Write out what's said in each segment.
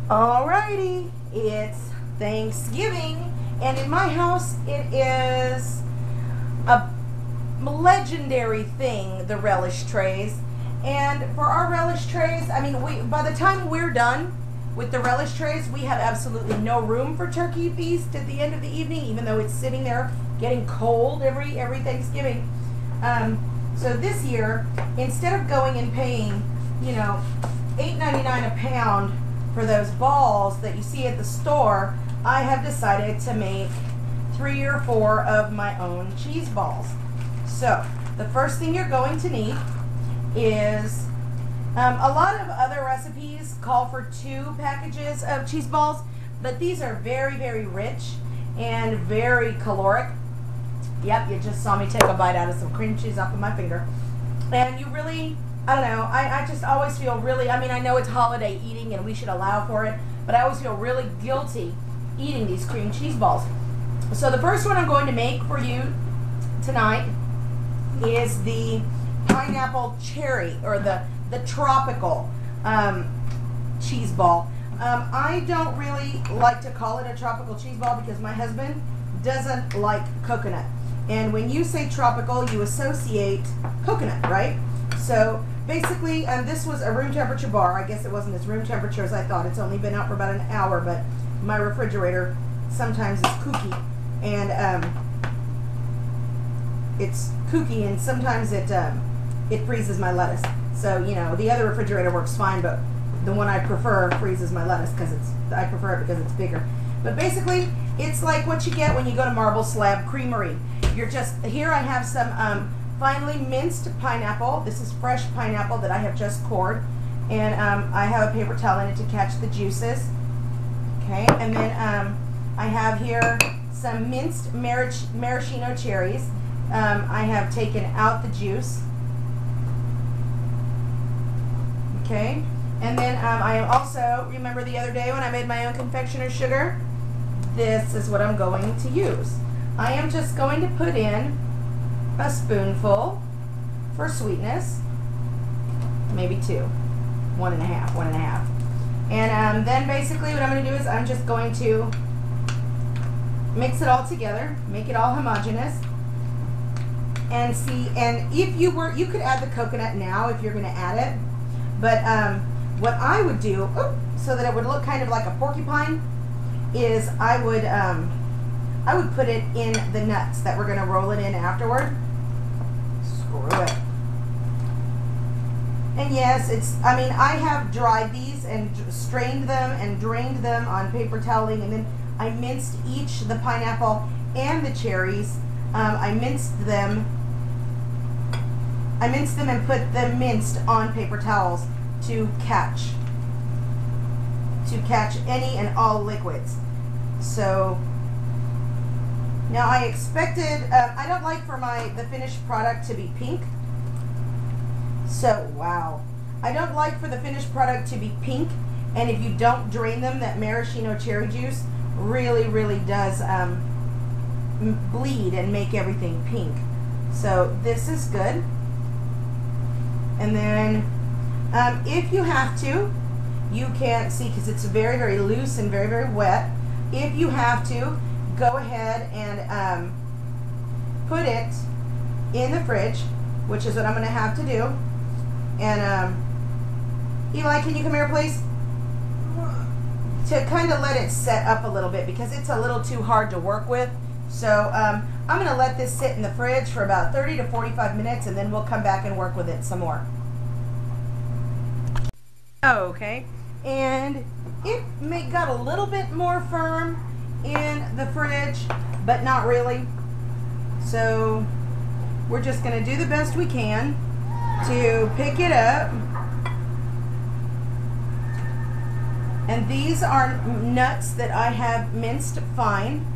Alrighty, it's Thanksgiving, and in my house it is a legendary thing, the relish trays. And for our relish trays, I mean, by the time we're done with the relish trays, we have absolutely no room for turkey feast at the end of the evening, even though it's sitting there getting cold every Thanksgiving. So this year, instead of going and paying, you know, $8.99 a pound for those balls that you see at the store, I have decided to make 3 or 4 of my own cheese balls. So the first thing you're going to need is a lot of other recipes call for 2 packages of cheese balls, but these are very, very rich and very caloric. Yep, you just saw me take a bite out of some cream cheese off of my finger. And you really, I don't know, I just always feel really, I mean, I know it's holiday eating and we should allow for it, but I always feel really guilty eating these cream cheese balls. So the first one I'm going to make for you tonight is the pineapple cherry, or the tropical cheese ball. I don't really like to call it a tropical cheese ball because my husband doesn't like coconut. And when you say tropical, you associate coconut, right? So basically, this was a room temperature bar. I guess it wasn't as room temperature as I thought. It's only been out for about an hour, but my refrigerator sometimes is kooky. And it's kooky, and sometimes it freezes my lettuce. So, you know, the other refrigerator works fine, but the one I prefer freezes my lettuce because I prefer it because it's bigger. But basically, it's like what you get when you go to Marble Slab Creamery. You're just, here I have some finely minced pineapple. This is fresh pineapple that I have just cored. And I have a paper towel in it to catch the juices. Okay, and then I have here some minced maraschino cherries. I have taken out the juice. Okay, and then I am also, remember the other day when I made my own confectioner's sugar? This is what I'm going to use. I am just going to put in a spoonful for sweetness, maybe 2, 1.5. And then basically what I'm going to do is I'm just going to mix it all together, make it all homogeneous, and see. And if you could add the coconut now if you're going to add it. But what I would do, so that it would look kind of like a porcupine, is I would put it in the nuts that we're going to roll it in afterward. Screw it. And yes, I mean, I have dried these and strained them and drained them on paper toweling, and then I minced the pineapple and the cherries. I minced them and put them minced on paper towels to catch any and all liquids. So now I expected, I don't like for the finished product to be pink. So, wow. I don't like for the finished product to be pink, and if you don't drain them, that maraschino cherry juice really, really does bleed and make everything pink. So this is good. And then if you have to, you can see, because it's very, very loose and very, very wet, if you have to, go ahead and put it in the fridge, which is what I'm going to have to do. And Eli, can you come here, please? To kind of let it set up a little bit, because it's a little too hard to work with. So I'm going to let this sit in the fridge for about 30 to 45 minutes, and then we'll come back and work with it some more. Okay, and it got a little bit more firm in the fridge, but not really. So we're just going to do the best we can to pick it up. And these are nuts that I have minced fine.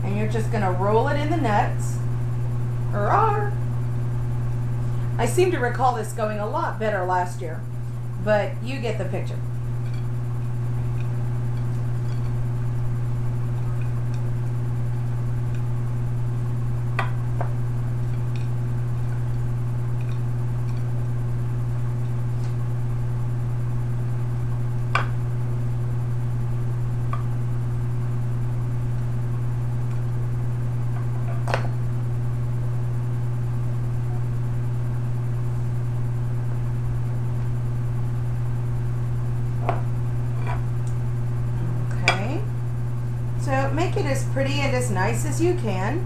And you're just going to roll it in the nuts. Hurrah! I seem to recall this going a lot better last year, but you get the picture. as pretty and as nice as you can.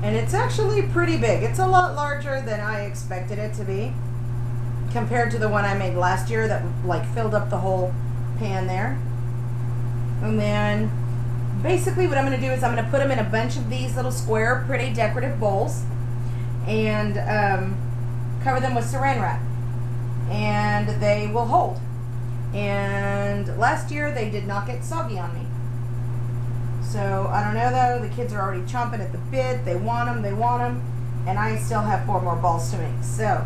And it's actually pretty big. It's a lot larger than I expected it to be compared to the one I made last year that like filled up the whole pan there. And then basically what I'm going to do is I'm going to put them in a bunch of these little square, pretty decorative bowls and cover them with saran wrap. And they will hold. And last year they did not get soggy on me. So I don't know though, the kids are already chomping at the bit. They want them, and I still have 4 more balls to make. So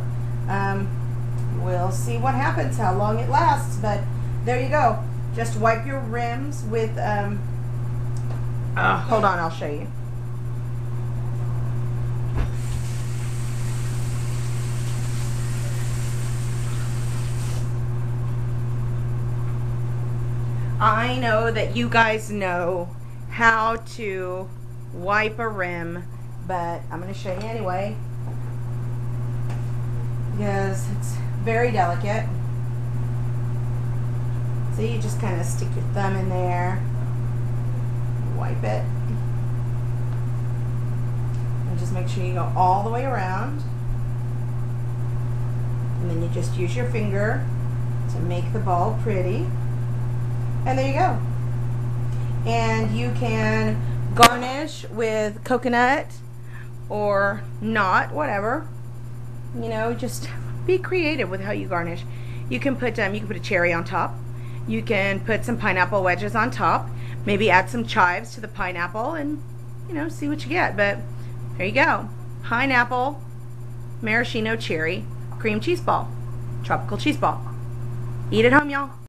we'll see what happens, how long it lasts, but there you go. Just wipe your rims with, hold on, I'll show you. I know that you guys know how to wipe a rim, but I'm going to show you anyway because it's very delicate. So you just kind of stick your thumb in there, wipe it, and just make sure you go all the way around, and then you just use your finger to make the ball pretty, and there you go. And you can garnish with coconut or not, whatever. You know, just be creative with how you garnish. You can put a cherry on top. You can put some pineapple wedges on top. Maybe add some chives to the pineapple and, you know, see what you get. But there you go. Pineapple, maraschino cherry, cream cheese ball, tropical cheese ball. Eat at home, y'all.